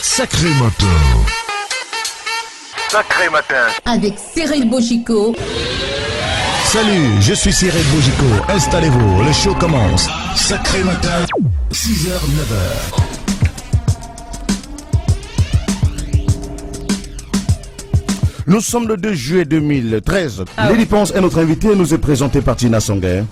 Sacré matin. Sacré matin. Avec Cyril Bojico. Salut, je suis Cyril Bojico. Installez-vous, le show commence. Sacré matin, 6h, 9h. Nous sommes le 2 juillet 2013. Lady Ponce est notre invitée, nous est présentée par Tina Songuer.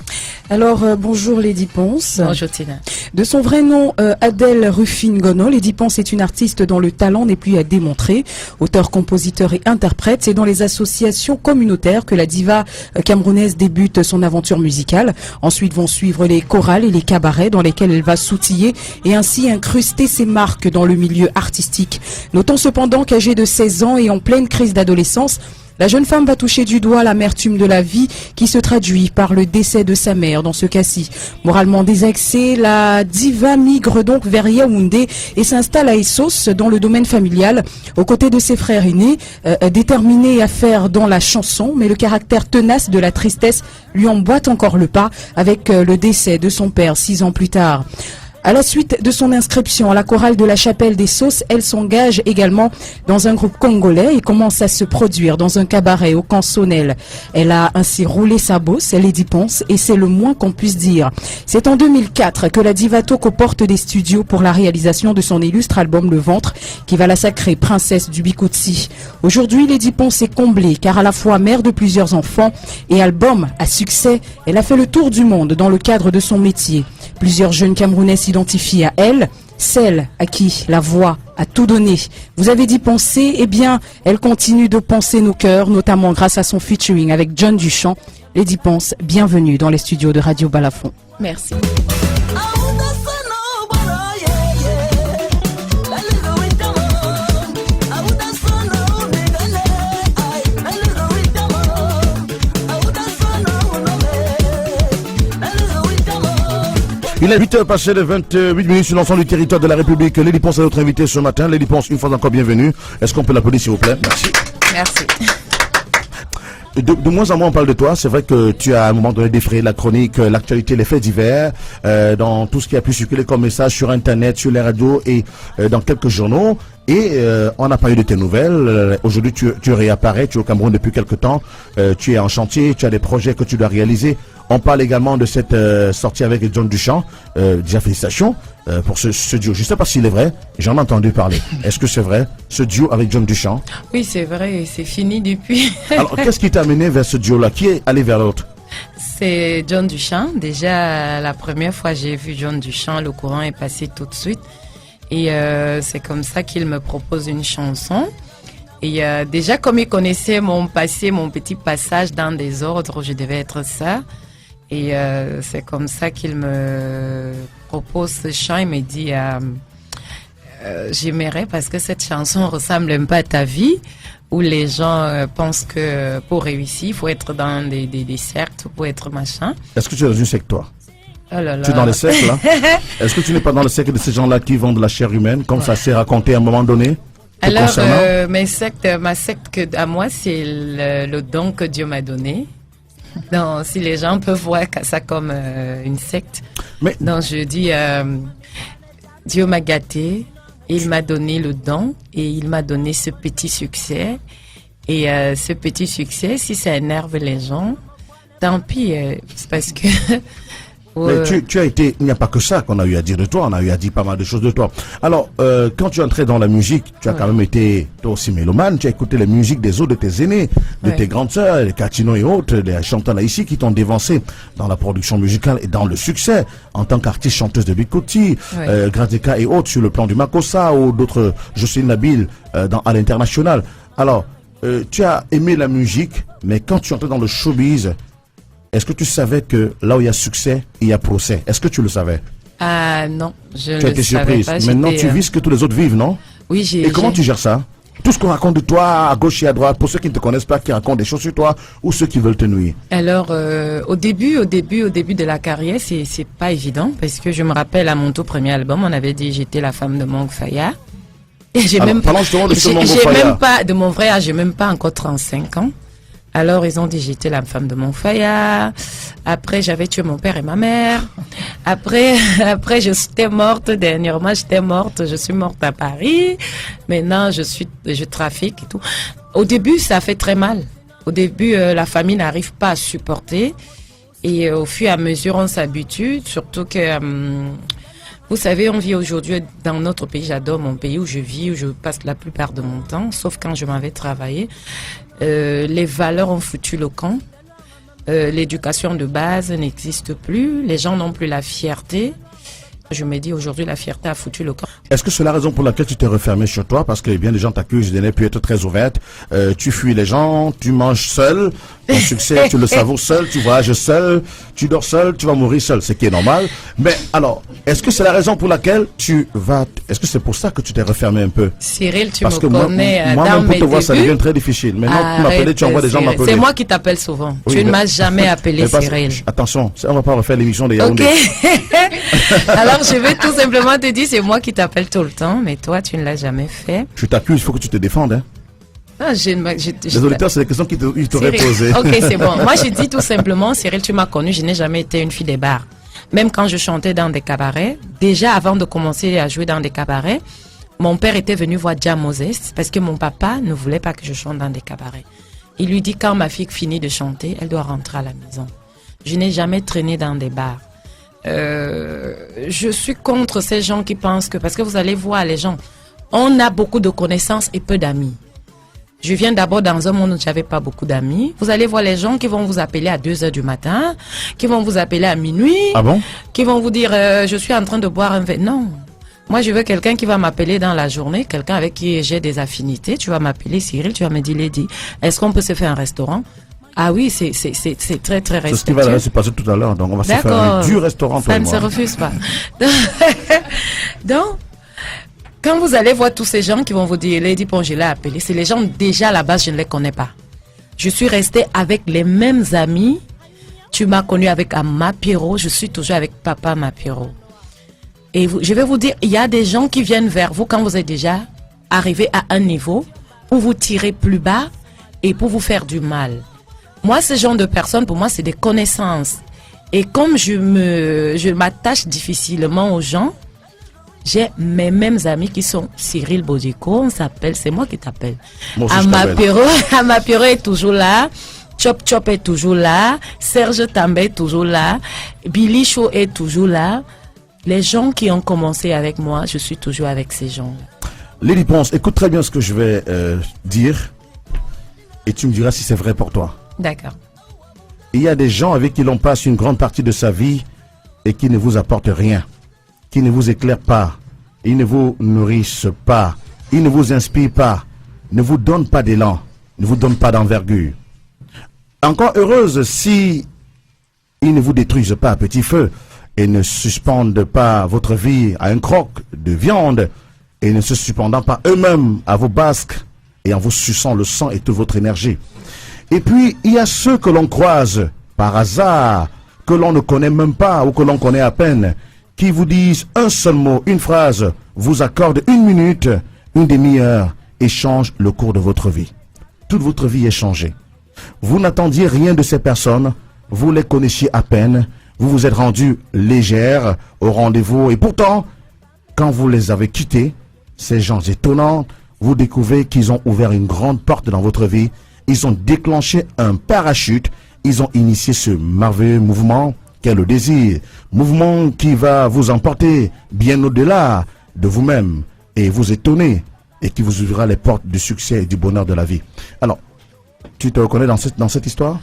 Alors, bonjour Lady Ponce. Bonjour Tina. De son vrai nom, Adèle Rufine Gono, Lady Ponce est une artiste dont le talent n'est plus à démontrer. Auteur, compositeur et interprète, c'est dans les associations communautaires que la diva camerounaise débute son aventure musicale. Ensuite vont suivre les chorales et les cabarets dans lesquels elle va s'outiller et ainsi incruster ses marques dans le milieu artistique. Notons cependant qu'âgée de 16 ans et en pleine crise d'adolescence, la jeune femme va toucher du doigt l'amertume de la vie qui se traduit par le décès de sa mère dans ce cas-ci. Moralement désaxée, la diva migre donc vers Yaoundé et s'installe à Essos dans le domaine familial aux côtés de ses frères aînés, déterminés à faire dans la chanson, mais le caractère tenace de la tristesse lui emboîte encore le pas avec le décès de son père 6 ans plus tard. À la suite de son inscription à la chorale de la chapelle des Sauces, elle s'engage également dans un groupe congolais et commence à se produire dans un cabaret au Cansonel. Elle a ainsi roulé sa bosse, Lady Ponce, et c'est le moins qu'on puisse dire. C'est en 2004 que la diva toque aux portes des studios pour la réalisation de son illustre album Le Ventre, qui va la sacrer princesse du Bikutsi. Aujourd'hui, Lady Ponce est comblée, car à la fois mère de plusieurs enfants et album à succès, elle a fait le tour du monde dans le cadre de son métier. Plusieurs jeunes Camerounais s'identifient à elle, celle à qui la voix a tout donné. Vous avez dit penser, eh bien, elle continue de penser nos cœurs, notamment grâce à son featuring avec John Duchamp. Lady Ponce, bienvenue dans les studios de Radio Balafon. Merci. Il est 8h passé de 28 minutes sur l'ensemble du territoire de la République. Lady Ponce est notre invitée ce matin. Lady Ponce, une fois encore bienvenue. Est-ce qu'on peut l'applaudir s'il vous plaît? Merci. Merci. De moins en moins on parle de toi. C'est vrai que tu as à un moment donné défrayé la chronique, l'actualité, les faits divers, dans tout ce qui a pu circuler comme message sur Internet, sur les radios et dans quelques journaux. Et on n'a pas eu de tes nouvelles. Aujourd'hui tu réapparais, tu es au Cameroun depuis quelques temps, tu es en chantier, tu as des projets que tu dois réaliser. On parle également de cette sortie avec John Duchamp. Déjà félicitations pour ce duo. Je ne sais pas s'il est vrai, j'en ai entendu parler. Est-ce que c'est vrai, ce duo avec John Duchamp? Oui, c'est vrai, c'est fini depuis. Alors qu'est-ce qui t'a amené vers ce duo-là? Qui est allé vers l'autre? C'est John Duchamp. Déjà, la première fois j'ai vu John Duchamp, le courant est passé tout de suite. Et c'est comme ça qu'il me propose une chanson. Et déjà, comme il connaissait mon passé, mon petit passage dans des ordres, je devais être ça. Et c'est comme ça qu'il me propose ce chant. Il me dit j'aimerais, parce que cette chanson ressemble un peu à ta vie, où les gens pensent que pour réussir, il faut être dans des cercles, pour être machin. Est-ce que tu es dans une secte, toi? Oh là là. Tu es dans les cercles, là? Est-ce que tu n'es pas dans le cercle de ces gens-là qui vendent de la chair humaine, comme ça s'est raconté à un moment donné? Alors, ma secte à moi, c'est le don que Dieu m'a donné. Donc, si les gens peuvent voir ça comme une secte. Mais... Donc, je dis, Dieu m'a gâté, il m'a donné le don et il m'a donné ce petit succès. Et ce petit succès, si ça énerve les gens, tant pis, c'est parce que... Mais tu as été, il n'y a pas que ça qu'on a eu à dire de toi, on a eu à dire pas mal de choses de toi. Alors, quand tu es entré dans la musique, tu as quand même été, toi aussi mélomane, tu as écouté les musiques des autres de tes aînés, de tes grandes sœurs, les Catino et autres, les chanteurs là ici qui t'ont dévancé dans la production musicale et dans le succès en tant qu'artiste chanteuse de Bikutsi, Gradeka et autres sur le plan du Makossa ou d'autres, Jocelyne Nabil à l'international. Alors, tu as aimé la musique, mais quand tu entres dans le showbiz, est-ce que tu savais que là où il y a succès, il y a procès? Est-ce que tu le savais? Ah non, je ne le savais pas. Tu as été surprise. Maintenant, tu vis ce que tous les autres vivent, non? Oui, j'ai... Et comment tu gères ça? Tout ce qu'on raconte de toi, à gauche et à droite, pour ceux qui ne te connaissent pas, qui racontent des choses sur toi, ou ceux qui veulent te nuire? Alors, au début de la carrière, c'est pas évident, parce que je me rappelle à mon tout premier album, on avait dit j'étais la femme de Mongo Faya. Et j'ai même pas de mon vrai âge, j'ai même pas encore 35 ans. Alors, ils ont dit, j'étais la femme de mon Faya. Après, j'avais tué mon père et ma mère. Après, j'étais morte. Dernièrement, j'étais morte. Je suis morte à Paris. Maintenant, je trafique et tout. Au début, ça fait très mal. Au début, la famille n'arrive pas à supporter. Et au fur et à mesure, on s'habitue. Surtout que, vous savez, on vit aujourd'hui dans notre pays. J'adore mon pays où je vis, où je passe la plupart de mon temps, sauf quand je m'en vais travailler. Les valeurs ont foutu le camp. L'éducation de base n'existe plus. Les gens n'ont plus la fierté. Je me dis aujourd'hui, la fierté a foutu le camp. Est-ce que c'est la raison pour laquelle tu t'es refermé sur toi? Parce que bien des gens t'accusent de ne plus être très ouverte. Tu fuis les gens, tu manges seul. Ton succès, tu le savoures seul, tu voyages seul, tu dors seul, tu vas mourir seul, ce qui est normal. Mais alors, est-ce que c'est la raison pour laquelle est-ce que c'est pour ça que tu t'es refermé un peu? Cyril, tu parce me que connais moi, dans même pour mes te voir, débuts. ça devient très difficile. Maintenant, tu m'appelles, tu envoies des gens m'appeler. C'est moi qui t'appelle souvent. Oui, tu ne mais- m'as jamais appelé, Mais parce- Cyril. Attention, on va pas refaire l'émission de Yaoundé. Ok. Alors, je vais tout simplement te dire, c'est moi qui t'appelle tout le temps, mais toi, tu ne l'as jamais fait. Je t'accuse, il faut que tu te défendes. Hein. Ah, Les auditeurs, c'est des questions qu'ils t'auraient Cyril. posées. Ok, c'est bon. Moi, je dis tout simplement, Cyril, tu m'as connu, je n'ai jamais été une fille des bars. Même quand je chantais dans des cabarets, déjà avant de commencer à jouer dans des cabarets, mon père était venu voir Jah Moses parce que mon papa ne voulait pas que je chante dans des cabarets. Il lui dit, quand ma fille finit de chanter, elle doit rentrer à la maison. Je n'ai jamais traîné dans des bars. Je suis contre ces gens qui pensent que, parce que vous allez voir les gens, on a beaucoup de connaissances et peu d'amis. Je viens d'abord dans un monde où j'avais pas beaucoup d'amis. Vous allez voir les gens qui vont vous appeler à 2 heures du matin, qui vont vous appeler à minuit, Ah bon? qui vont vous dire je suis en train de boire un verre. Non. Moi, je veux quelqu'un qui va m'appeler dans la journée, quelqu'un avec qui j'ai des affinités. Tu vas m'appeler Cyril, tu vas me dire Lady, est-ce qu'on peut se faire un restaurant? Ah oui, c'est très, très C'est ce qui va respectueux. se passer tout à l'heure. Donc, on va se faire D'accord. du restaurant. toi Ça et ne moi. se refuse pas. Donc, quand vous allez voir tous ces gens qui vont vous dire, Lady, bon, je l'ai appelé, c'est les gens déjà à la base, je ne les connais pas. Je suis restée avec les mêmes amis. Tu m'as connu avec Amma Pierrot, je suis toujours avec Papa Mapiro. Et je vais vous dire, il y a des gens qui viennent vers vous quand vous êtes déjà arrivé à un niveau où vous tirez plus bas et pour vous faire du mal. Moi, ce genre de personnes, pour moi, c'est des connaissances. Et comme je m'attache difficilement aux gens, j'ai mes mêmes amis qui sont Cyril Bodico, on s'appelle, c'est moi qui t'appelle. Moi aussi, je t'appelle. Amapiro est toujours là. Chop Chop est toujours là. Serge Tambay est toujours là. Billy Shaw est toujours là. Les gens qui ont commencé avec moi, je suis toujours avec ces gens-là. Lady Ponce, écoute très bien ce que je vais dire et tu me diras si c'est vrai pour toi. D'accord. Il y a des gens avec qui l'on passe une grande partie de sa vie et qui ne vous apportent rien, qui ne vous éclairent pas, ils ne vous nourrissent pas, ils ne vous inspirent pas, ne vous donnent pas d'élan, ne vous donnent pas d'envergure. Encore heureuse si ils ne vous détruisent pas à petit feu et ne suspendent pas votre vie à un croc de viande et ne se suspendant pas eux-mêmes à vos basques et en vous suçant le sang et toute votre énergie. Et puis, il y a ceux que l'on croise par hasard, que l'on ne connaît même pas ou que l'on connaît à peine, qui vous disent un seul mot, une phrase, vous accordent 1 minute, une demi-heure et changent le cours de votre vie. Toute votre vie est changée. Vous n'attendiez rien de ces personnes, vous les connaissiez à peine, vous vous êtes rendu légère au rendez-vous et pourtant, quand vous les avez quittés, ces gens étonnants, vous découvrez qu'ils ont ouvert une grande porte dans votre vie, ils ont déclenché un parachute, ils ont initié ce merveilleux mouvement qu'est le désir, mouvement qui va vous emporter bien au-delà de vous-même et vous étonner et qui vous ouvrira les portes du succès et du bonheur de la vie. Alors, tu te reconnais dans cette histoire?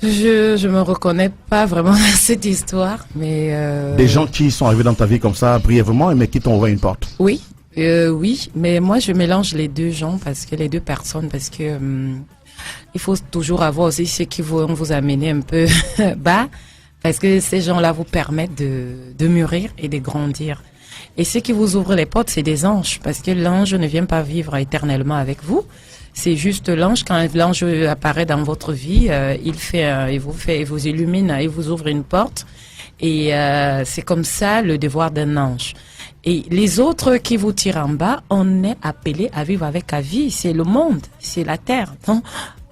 Je me reconnais pas vraiment dans cette histoire, mais Des gens qui sont arrivés dans ta vie comme ça, brièvement, mais qui t'ont ouvert une porte. oui, oui, mais moi je mélange les deux gens parce que les deux personnes parce que il faut toujours avoir aussi ceux qui vont vous amener un peu bas parce que ces gens-là vous permettent de mûrir et de grandir. Et ceux qui vous ouvrent les portes, c'est des anges parce que l'ange ne vient pas vivre éternellement avec vous. C'est juste l'ange, quand l'ange apparaît dans votre vie, il vous illumine, il vous ouvre une porte. Et c'est comme ça le devoir d'un ange. Et les autres qui vous tirent en bas, on est appelé à vivre avec la vie. C'est le monde, c'est la terre. Donc,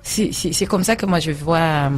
c'est comme ça que moi je vois